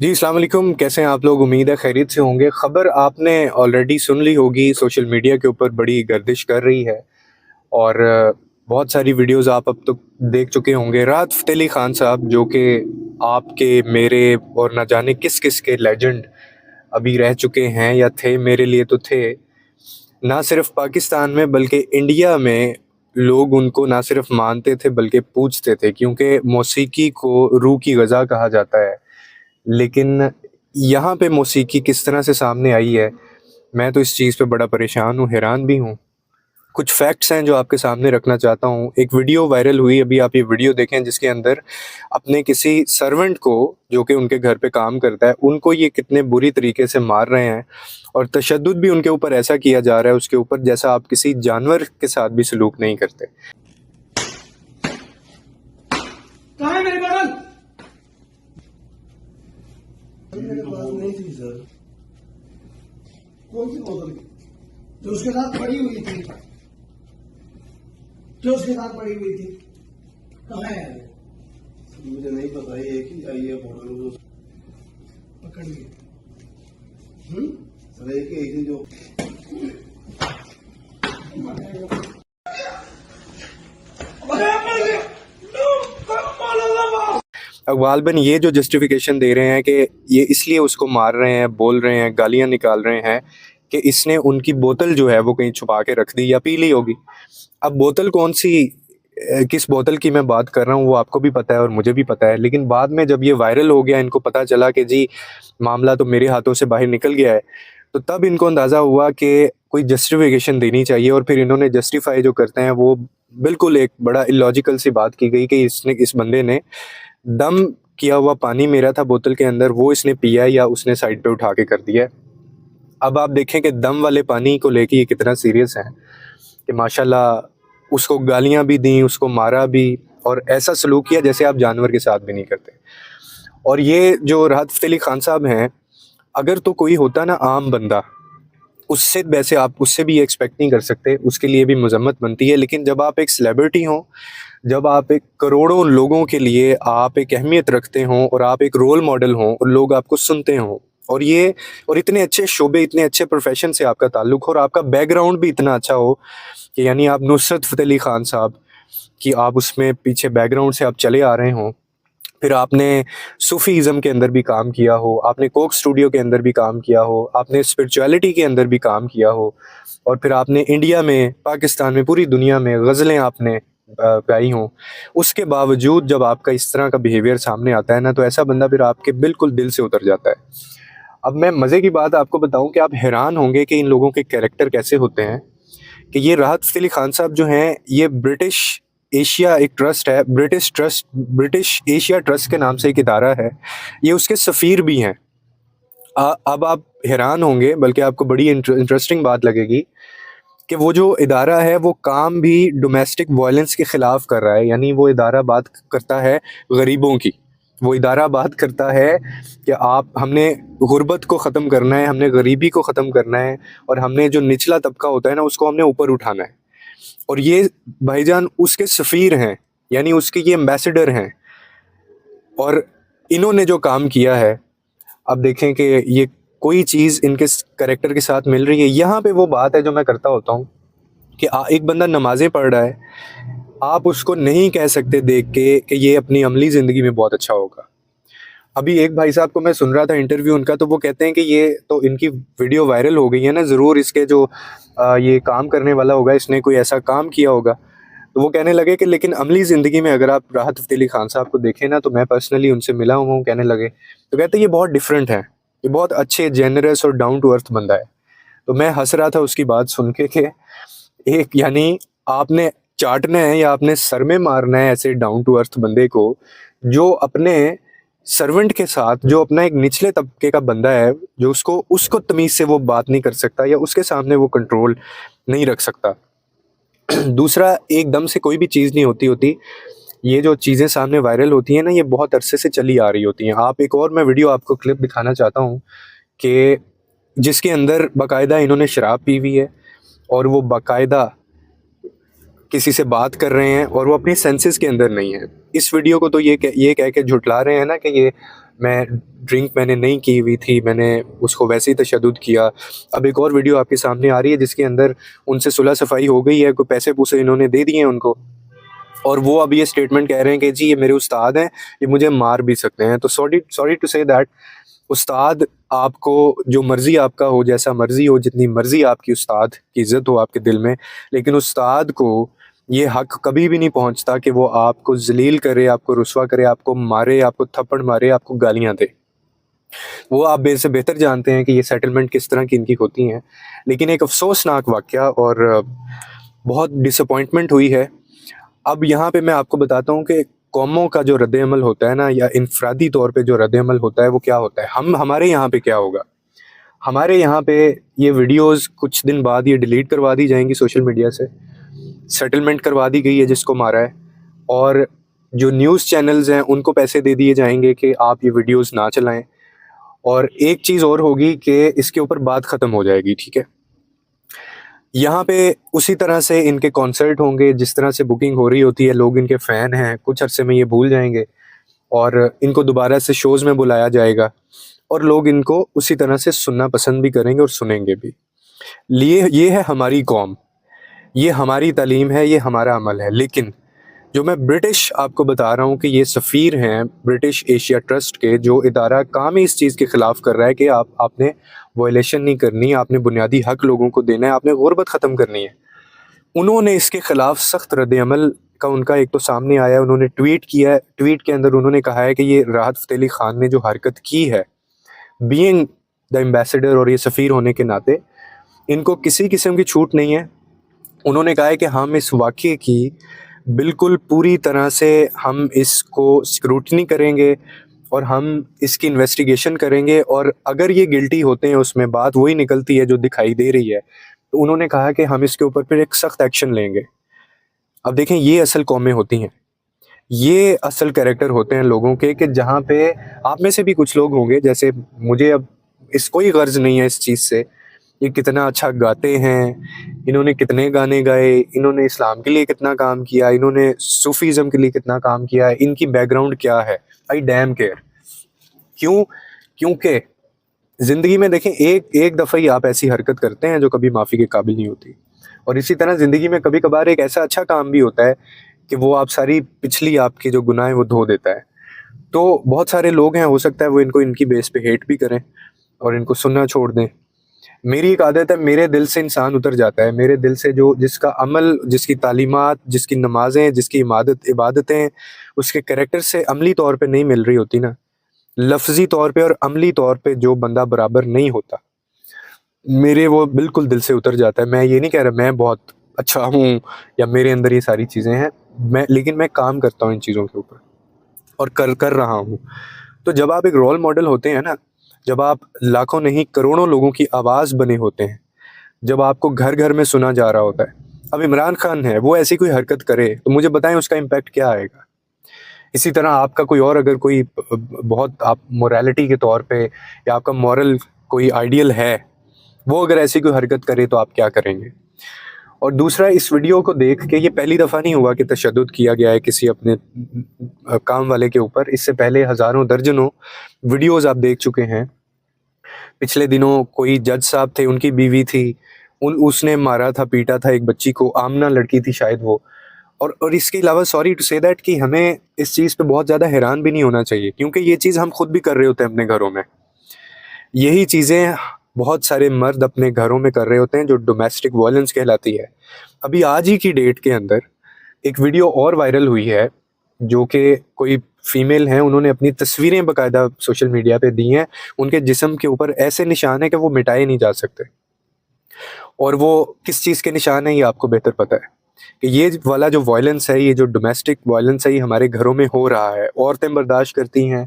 जी, अस्सलाम वालेकुम। कैसे हैं आप लोग? उम्मीद है खैरियत से होंगे। ख़बर आपने ऑलरेडी सुन ली होगी, सोशल मीडिया के ऊपर बड़ी गर्दिश कर रही है और बहुत सारी वीडियोज़ आप अब तक देख चुके होंगे। राहत फ़तेह अली ख़ान साहब जो कि आपके, मेरे और ना जाने किस-किस के लेजेंड अभी रह चुके हैं या थे, मेरे लिए तो थे। ना सिर्फ़ पाकिस्तान में बल्कि इंडिया में लोग उनको ना सिर्फ़ मानते थे बल्कि पूजते थे, क्योंकि मौसीकी को रूह की ग़ज़ा कहा जाता है। लेकिन यहाँ पे मौसीकी किस तरह से सामने आई है, मैं तो इस चीज़ पे बड़ा परेशान हूँ, हैरान भी हूँ। कुछ फैक्ट्स हैं जो आपके सामने रखना चाहता हूँ। एक वीडियो वायरल हुई, अभी आप ये वीडियो देखें जिसके अंदर अपने किसी सर्वेंट को, जो कि उनके घर पे काम करता है, उनको ये कितने बुरी तरीके से मार रहे हैं और तशद्दुद भी उनके ऊपर ऐसा किया जा रहा है उसके ऊपर जैसा आप किसी जानवर के साथ भी सलूक नहीं करते। कहाँ है मेरी बोतल? मेरे पास नहीं थी सर। कौन सी बोतल? जो उसके साथ पड़ी हुई थी, जो उसके साथ पड़ी हुई थी, कहाँ है वो? मुझे नहीं पता, ये एक ही आई है बोतल। पकड़ लिए। सर एक ही जो गालिबन ये जो जस्टिफिकेशन दे रहे हैं कि ये इसलिए उसको मार रहे हैं, बोल रहे हैं, गालियाँ निकाल रहे हैं कि इसने उनकी बोतल जो है वो कहीं छुपा के रख दी या पी ली होगी। अब बोतल कौन-सी, किस बोतल की मैं बात कर रहा हूँ वो आपको भी पता है और मुझे भी पता है। लेकिन बाद में जब ये वायरल हो गया, इनको पता चला कि जी मामला तो मेरे हाथों से बाहर निकल गया है, तो तब इनको अंदाज़ा हुआ कि कोई जस्टिफिकेशन देनी चाहिए और फिर इन्होंने जस्टिफाई जो करते हैं वो बिल्कुल एक बड़ा इलॉजिकल सी बात की गई कि इस बंदे ने दम किया हुआ पानी मेरा था बोतल के अंदर, वो इसने पिया या उसने साइड पे उठा के कर दिया है। अब आप देखें कि दम वाले पानी को लेके ये कितना सीरियस है कि माशाल्लाह उसको गालियाँ भी दी, उसको मारा भी और ऐसा सलूक किया जैसे आप जानवर के साथ भी नहीं करते। और ये जो राहत फ़तेह अली ख़ान साहब हैं, अगर तो कोई होता ना आम बंदा, उससे वैसे आप उससे भी एक्सपेक्ट नहीं कर सकते, उसके लिए भी मज़म्मत बनती है। लेकिन जब आप एक सेलिब्रिटी हों, जब आप एक करोड़ों लोगों के लिए आप एक अहमियत रखते हों और आप एक रोल मॉडल हों और लोग आपको सुनते हों और इतने अच्छे शोबे, इतने अच्छे प्रोफेशन से आपका ताल्लुक़ हो और आपका बैकग्राउंड भी इतना अच्छा हो कि यानी आप नुसरत फ़तेह अली ख़ान साहब कि आप उसमें पीछे बैकग्राउंड से आप चले आ रहे हों। फिर आपने सूफ़ीज़्म के अंदर भी काम किया हो, आपने कोक स्टूडियो के अंदर भी काम किया हो, आपने स्पिरिचुअलिटी के अंदर भी काम किया हो और फिर आपने इंडिया में, पाकिस्तान में, पूरी दुनिया में ग़ज़लें आपने गाई हों। उसके बावजूद जब आपका इस तरह का बिहेवियर सामने आता है ना, तो ऐसा बंदा फिर आपके बिल्कुल दिल से उतर जाता है। अब मैं मज़े की बात आपको बताऊँ कि आप हैरान होंगे कि इन लोगों के कैरेक्टर कैसे होते हैं कि ये राहत फ़तेह अली ख़ान साहब जो हैं, ये ब्रिटिश एशिया एक ट्रस्ट है, ब्रिटिश एशिया ट्रस्ट के नाम से एक इदारा है, ये उसके सफ़ीर भी हैं। अब आप हैरान होंगे, बल्कि आपको बड़ी इंटरेस्टिंग बात लगेगी कि वो जो इदारा है वो काम भी डोमेस्टिक वायलेंस के ख़िलाफ़ कर रहा है। यानी वो इदारा बात करता है गरीबों की, वो इदारा बात करता है कि हमने गुर्बत को ख़त्म करना है, हमने गरीबी को ख़त्म करना है और हमने जो निचला तबका होता है ना उसको हमने ऊपर उठाना है। और ये भाईजान उसके सफ़ीर हैं, यानी उसके ये एम्बेसडर हैं और इन्होंने जो काम किया है, अब देखें कि ये कोई चीज़ इनके कैरेक्टर के साथ मिल रही है। यहाँ पे वो बात है जो मैं करता होता हूँ कि एक बंदा नमाज़ें पढ़ रहा है, आप उसको नहीं कह सकते देख के कि ये अपनी अमली ज़िंदगी में बहुत अच्छा होगा। अभी एक भाई साहब को मैं सुन रहा था इंटरव्यू उनका, तो वो कहते हैं कि ये तो इनकी वीडियो वायरल हो गई है ना, ज़रूर इसके जो ये काम करने वाला होगा, इसने कोई ऐसा काम किया होगा। तो वो कहने लगे कि लेकिन अमली ज़िंदगी में अगर आप राहत फ़तेह अली ख़ान साहब को देखें ना, तो मैं पर्सनली उनसे मिला हुआ हूँ, कहने लगे। तो कहते ये बहुत डिफरेंट है, ये बहुत अच्छे, जेनरस और डाउन टू अर्थ बंदा है। तो मैं हँस रहा था उसकी बात सुन के कि एक यानी आपने चाटना है या आपने सर में मारना है ऐसे डाउन टू अर्थ बंदे को, जो अपने सर्वेंट के साथ, जो अपना एक निचले तबके का बंदा है, जो उसको तमीज़ से वो बात नहीं कर सकता या उसके सामने वो कंट्रोल नहीं रख सकता। दूसरा, एकदम से कोई भी चीज़ नहीं होती। ये जो चीज़ें सामने वायरल होती हैं ना, ये बहुत अरसे से चली आ रही होती हैं। आप एक और मैं वीडियो आपको क्लिप दिखाना चाहता हूँ कि जिसके अंदर बाकायदा इन्होंने शराब पी हुई है और वो बाकायदा किसी से बात कर रहे हैं और वो अपनी सेंसेस के अंदर नहीं है। इस वीडियो को तो ये कह के झुठला रहे हैं ना कि ये मैं ड्रिंक मैंने नहीं की हुई थी, मैंने उसको वैसे ही तशद्दुद किया। अब एक और वीडियो आपके सामने आ रही है जिसके अंदर उनसे सुलह सफाई हो गई है, कोई पैसे पूसे इन्होंने दे दिए हैं उनको, और वो अब ये स्टेटमेंट कह रहे हैं कि जी ये मेरे उस्ताद हैं, ये मुझे मार भी सकते हैं। तो सॉरी टू से दैट, उस्ताद आपको जो मर्ज़ी आपका हो, जैसा मर्ज़ी हो, जितनी मर्ज़ी आपकी उस्ताद की इज़्ज़त हो आपके दिल में, लेकिन उस्ताद को ये हक़ कभी भी नहीं पहुंचता कि वो आपको ज़लील करे, आपको रुस्वा करे, आपको मारे, आपको थप्पड़ मारे, आपको गालियां दे। वो आप मेरे से बेहतर जानते हैं कि ये सेटलमेंट किस तरह की इनकी होती हैं। लेकिन एक अफसोसनाक वाक़या और बहुत डिसअपॉइंटमेंट हुई है। अब यहाँ पे मैं आपको बताता हूँ कि कौमों का जो रद्द-ए-अमल होता है ना, या इनफरादी तौर पे जो रद्द-ए-अमल होता है वो क्या होता है। हमारे यहाँ पे क्या होगा, हमारे यहाँ पे ये वीडियोस कुछ दिन बाद ये डिलीट करवा दी जाएंगी सोशल मीडिया से, सेटलमेंट करवा दी गई है जिसको मारा है, और जो न्यूज़ चैनल्स हैं उनको पैसे दे दिए जाएंगे कि आप ये वीडियोस ना चलाएं, और एक चीज़ और होगी कि इसके ऊपर बात ख़त्म हो जाएगी, ठीक है। यहाँ पे उसी तरह से इनके कॉन्सर्ट होंगे, जिस तरह से बुकिंग हो रही होती है, लोग इनके फ़ैन हैं, कुछ अरसे में ये भूल जाएंगे और इनको दोबारा से शोज़ में बुलाया जाएगा और लोग इनको उसी तरह से सुनना पसंद भी करेंगे और सुनेंगे भी। ये है हमारी कौम, ये हमारी तालीम है, ये हमारा अमल है। लेकिन जो मैं ब्रिटिश आपको बता रहा हूँ कि ये सफ़ीर हैं ब्रिटिश एशिया ट्रस्ट के, जो इदारा काम ही इस चीज़ के ख़िलाफ़ कर रहा है कि आपने वायलेशन नहीं करनी, आपने बुनियादी हक़ लोगों को देना है, आपने गुरबत ख़त्म करनी है। उन्होंने इसके ख़िलाफ़ सख्त रद्द-ए-अमल का उनका एक तो सामने आया है, उन्होंने ट्वीट किया है। ट्वीट के अंदर उन्होंने कहा है कि ये राहत फ़तेह अली ख़ान ने जो हरकत की है, बीइंग द एम्बेसडर और ये सफ़ीर होने के नाते, इनको किसी किस्म की छूट नहीं है। उन्होंने कहा है कि हम इस वाक़ये की बिल्कुल पूरी तरह से हम इसको स्क्रूटनी करेंगे और हम इसकी इन्वेस्टिगेशन करेंगे, और अगर ये गिल्टी होते हैं उसमें बात वही निकलती है जो दिखाई दे रही है, तो उन्होंने कहा कि हम इसके ऊपर फिर एक सख्त एक्शन लेंगे। अब देखें, ये असल कौमें होती हैं, ये असल कैरेक्टर होते हैं लोगों के, कि जहाँ पे आप में से भी कुछ लोग होंगे, जैसे मुझे अब इस कोई गर्ज नहीं है इस चीज़ से, ये कितना अच्छा गाते हैं, इन्होंने कितने गाने गाए, इन्होंने इस्लाम के लिए कितना काम किया, इन्होंने सूफीज़म के लिए कितना काम किया है, इनकी बैकग्राउंड क्या है, आई डैम केयर। क्यों? क्योंकि ज़िंदगी में देखें, एक दफ़ा ही आप ऐसी हरकत करते हैं जो कभी माफ़ी के काबिल नहीं होती, और इसी तरह ज़िंदगी में कभी कभार एक ऐसा अच्छा काम भी होता है कि वो आप सारी पिछली आपकी जो गुनाह है वो धो देता है। तो बहुत सारे लोग हैं, हो सकता है वो इनको इनकी बेस पे हेट भी करें और इनको सुनना छोड़ दें। मेरी एक आदत है, मेरे दिल से इंसान उतर जाता है, मेरे दिल से जो जिसका अमल, जिसकी तालीमात, जिसकी नमाज़ें, जिसकी इबादतें उसके कैरेक्टर से अमली तौर पे नहीं मिल रही होती ना, लफ्ज़ी तौर पे और अमली तौर पे जो बंदा बराबर नहीं होता, मेरे वो बिल्कुल दिल से उतर जाता है। मैं ये नहीं कह रहा मैं बहुत अच्छा हूँ या मेरे अंदर ये सारी चीज़ें हैं, लेकिन मैं काम करता हूँ इन चीज़ों के ऊपर और कर रहा हूँ। तो जब आप एक रोल मॉडल होते हैं ना, जब आप लाखों नहीं करोड़ों लोगों की आवाज़ बने होते हैं, जब आपको घर घर में सुना जा रहा होता है, अब इमरान खान है, वो ऐसी कोई हरकत करे तो मुझे बताएं उसका इम्पैक्ट क्या आएगा। इसी तरह आपका कोई और, अगर कोई बहुत आप मोरालिटी के तौर पे या आपका मॉरल कोई आइडियल है, वो अगर ऐसी कोई हरकत करे तो आप क्या करेंगे। और दूसरा, इस वीडियो को देख के ये पहली दफ़ा नहीं हुआ कि तशद्दुद किया गया है किसी अपने काम वाले के ऊपर। इससे पहले हज़ारों दर्जनों वीडियोस आप देख चुके हैं। पिछले दिनों कोई जज साहब थे, उनकी बीवी थी, उसने मारा था, पीटा था एक बच्ची को, आमना लड़की थी शायद वो। और इसके अलावा सॉरी टू से दैट कि हमें इस चीज़ पे बहुत ज़्यादा हैरान भी नहीं होना चाहिए, क्योंकि ये चीज़ हम खुद भी कर रहे होते हैं अपने घरों में। यही चीज़ें बहुत सारे मर्द अपने घरों में कर रहे होते हैं, जो डोमेस्टिक वायलेंस कहलाती है। अभी आज ही की डेट के अंदर एक वीडियो और वायरल हुई है, जो कि कोई फीमेल हैं, उन्होंने अपनी तस्वीरें बाकायदा सोशल मीडिया पे दी हैं, उनके जिस्म के ऊपर ऐसे निशान हैं कि वो मिटाए नहीं जा सकते। और वो किस चीज़ के निशान हैं ये आपको बेहतर पता है कि ये वाला जो वायलेंस है, ये जो डोमेस्टिक वायलेंस है, ये हमारे घरों में हो रहा है। औरतें बर्दाश्त करती हैं,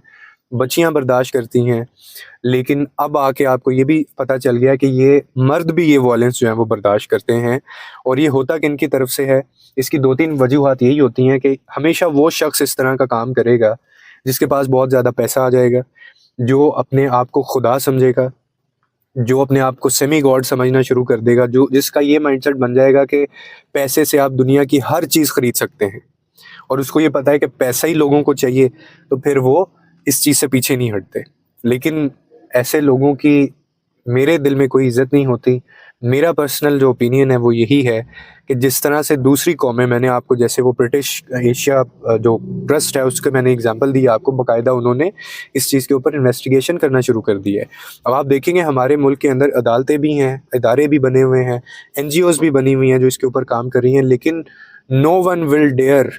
बच्चियां बर्दाश्त करती हैं, लेकिन अब आके आपको ये भी पता चल गया कि ये मर्द भी ये वायलेंस जो है वो बर्दाश्त करते हैं। और ये होता किन की तरफ से है, इसकी 2-3 वजूहात यही होती हैं कि हमेशा वो शख्स इस तरह का काम करेगा जिसके पास बहुत ज़्यादा पैसा आ जाएगा, जो अपने आप को खुदा समझेगा, जो अपने आप को सेमी गॉड समझना शुरू कर देगा, जिसका ये माइंडसेट बन जाएगा कि पैसे से आप दुनिया की हर चीज़ खरीद सकते हैं, और उसको ये पता है कि पैसा ही लोगों को चाहिए, तो फिर वो इस चीज़ से पीछे नहीं हटते। लेकिन ऐसे लोगों की मेरे दिल में कोई इज़्ज़त नहीं होती। मेरा पर्सनल जो ओपिनियन है वो यही है कि जिस तरह से दूसरी कौमें, मैंने आपको जैसे वो ब्रिटिश एशिया जो ट्रस्ट है उसके मैंने एग्जांपल दिया आपको, बाकायदा उन्होंने इस चीज़ के ऊपर इन्वेस्टिगेशन करना शुरू कर दिया है। अब आप देखेंगे हमारे मुल्क के अंदर अदालतें भी हैं, इदारे भी बने हुए हैं, NGOs भी बनी हुई हैं जो इसके ऊपर काम कर रही हैं, लेकिन no one will dare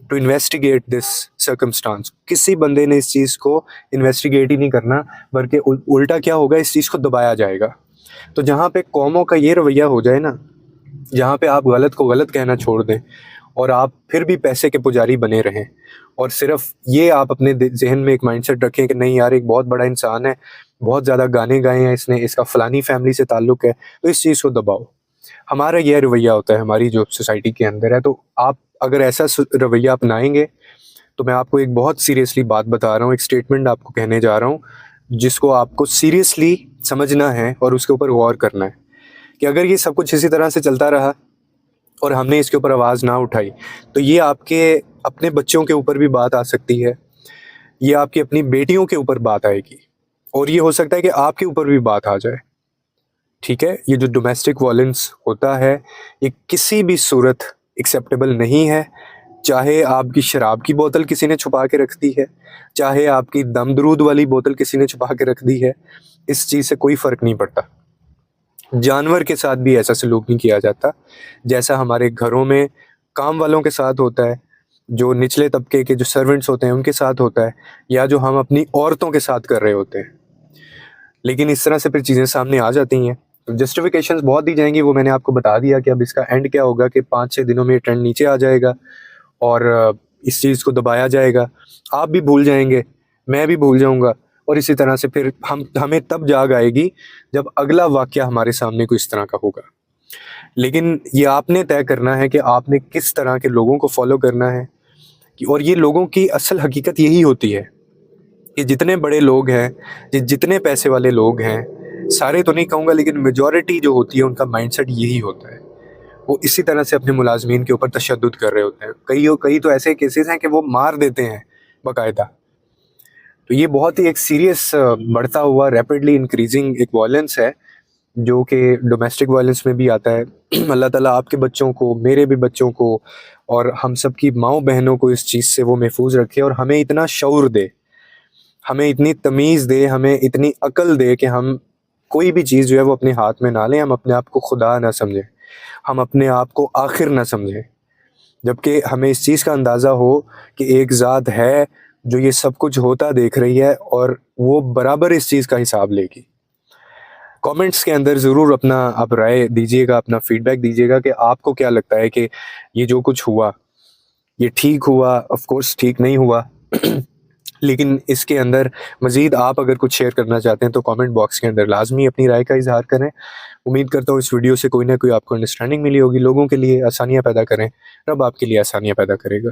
to investigate this circumstance. किसी बंदे ने इस चीज़ को इन्वेस्टिगेट ही नहीं करना, बल्कि उल्टा क्या होगा, इस चीज़ को दबाया जाएगा। तो जहाँ पे कौमों का ये रवैया हो जाए ना, जहाँ पे आप गलत को गलत कहना छोड़ दें और आप फिर भी पैसे के पुजारी बने रहें, और सिर्फ ये आप अपने जहन में एक माइंडसेट रखें कि नहीं यार एक बहुत बड़ा इंसान है, बहुत ज़्यादा गाने गाए हैं इसने, इसका फ़लानी फैमिली से ताल्लुक़ है, तो इस चीज़ को दबाओ। हमारा यह रवैया होता है हमारी जो सोसाइटी के अंदर है। तो आप अगर ऐसा रवैया अपनाएंगे तो मैं आपको एक बहुत सीरियसली बात बता रहा हूँ, एक स्टेटमेंट आपको कहने जा रहा हूँ जिसको आपको सीरियसली समझना है और उसके ऊपर गौर करना है कि अगर ये सब कुछ इसी तरह से चलता रहा और हमने इसके ऊपर आवाज़ ना उठाई तो ये आपके अपने बच्चों के ऊपर भी बात आ सकती है, ये आपकी अपनी बेटियों के ऊपर बात आएगी, और ये हो सकता है कि आपके ऊपर भी बात आ जाए। ठीक है, ये जो डोमेस्टिक वायलेंस होता है ये किसी भी सूरत एक्सेप्टेबल नहीं है। चाहे आपकी शराब की बोतल किसी ने छुपा के रख दी है, चाहे आपकी दम दरूद वाली बोतल किसी ने छुपा के रख दी है, इस चीज़ से कोई फ़र्क नहीं पड़ता। जानवर के साथ भी ऐसा सलूक नहीं किया जाता जैसा हमारे घरों में काम वालों के साथ होता है, जो निचले तबके के जो सर्वेंट्स होते हैं उनके साथ होता है, या जो हम अपनी औरतों के साथ कर रहे होते हैं। लेकिन इस तरह से फिर चीज़ें सामने आ जाती हैं तो जस्टिफिकेशंस बहुत दी जाएंगी। वो मैंने आपको बता दिया कि अब इसका एंड क्या होगा कि 5-6 दिनों में ये ट्रेंड नीचे आ जाएगा और इस चीज़ को दबाया जाएगा। आप भी भूल जाएंगे, मैं भी भूल जाऊंगा, और इसी तरह से फिर हमें तब जाग आएगी जब अगला वाक़या हमारे सामने कोई इस तरह का होगा। लेकिन ये आपने तय करना है कि आपने किस तरह के लोगों को फॉलो करना है और ये लोगों की असल हकीकत यही होती है कि जितने बड़े लोग हैं, जितने पैसे वाले लोग हैं, सारे तो नहीं कहूँगा लेकिन मेजॉरिटी जो होती है उनका माइंडसेट यही होता है। वो इसी तरह से अपने मुलाजमीन के ऊपर तशद्दुद कर रहे होते हैं। कई तो ऐसे केसेस हैं कि वो मार देते हैं बाकायदा। तो ये बहुत ही एक सीरियस बढ़ता हुआ रैपिडली इंक्रीजिंग एक वायलेंस है जो कि डोमेस्टिक वायलेंस में भी आता है। अल्लाह ताला आपके बच्चों को, मेरे भी बच्चों को और हम सब की माँओं बहनों को इस चीज़ से वो महफूज रखे और हमें इतना शऊर दे, हमें इतनी तमीज़ दे, हमें इतनी अकल दे कि हम कोई भी चीज़ जो है वो अपने हाथ में ना लें, हम अपने आप को खुदा ना समझें, हम अपने आप को आखिर ना समझें, जबकि हमें इस चीज़ का अंदाज़ा हो कि एक ज़ात है जो ये सब कुछ होता देख रही है और वो बराबर इस चीज़ का हिसाब लेगी। कमेंट्स के अंदर ज़रूर अपना आप राय दीजिएगा, अपना फीडबैक दीजिएगा कि आपको क्या लगता है कि ये जो कुछ हुआ ये ठीक हुआ। ऑफ कोर्स ठीक नहीं हुआ लेकिन इसके अंदर मज़ीद आप अगर कुछ शेयर करना चाहते हैं तो कमेंट बॉक्स के अंदर लाजमी अपनी राय का इजहार करें। उम्मीद करता हूँ इस वीडियो से कोई ना कोई आपको अंडरस्टैंडिंग मिली होगी। लोगों के लिए आसानियाँ पैदा करें, रब आपके लिए आसानियाँ पैदा करेगा।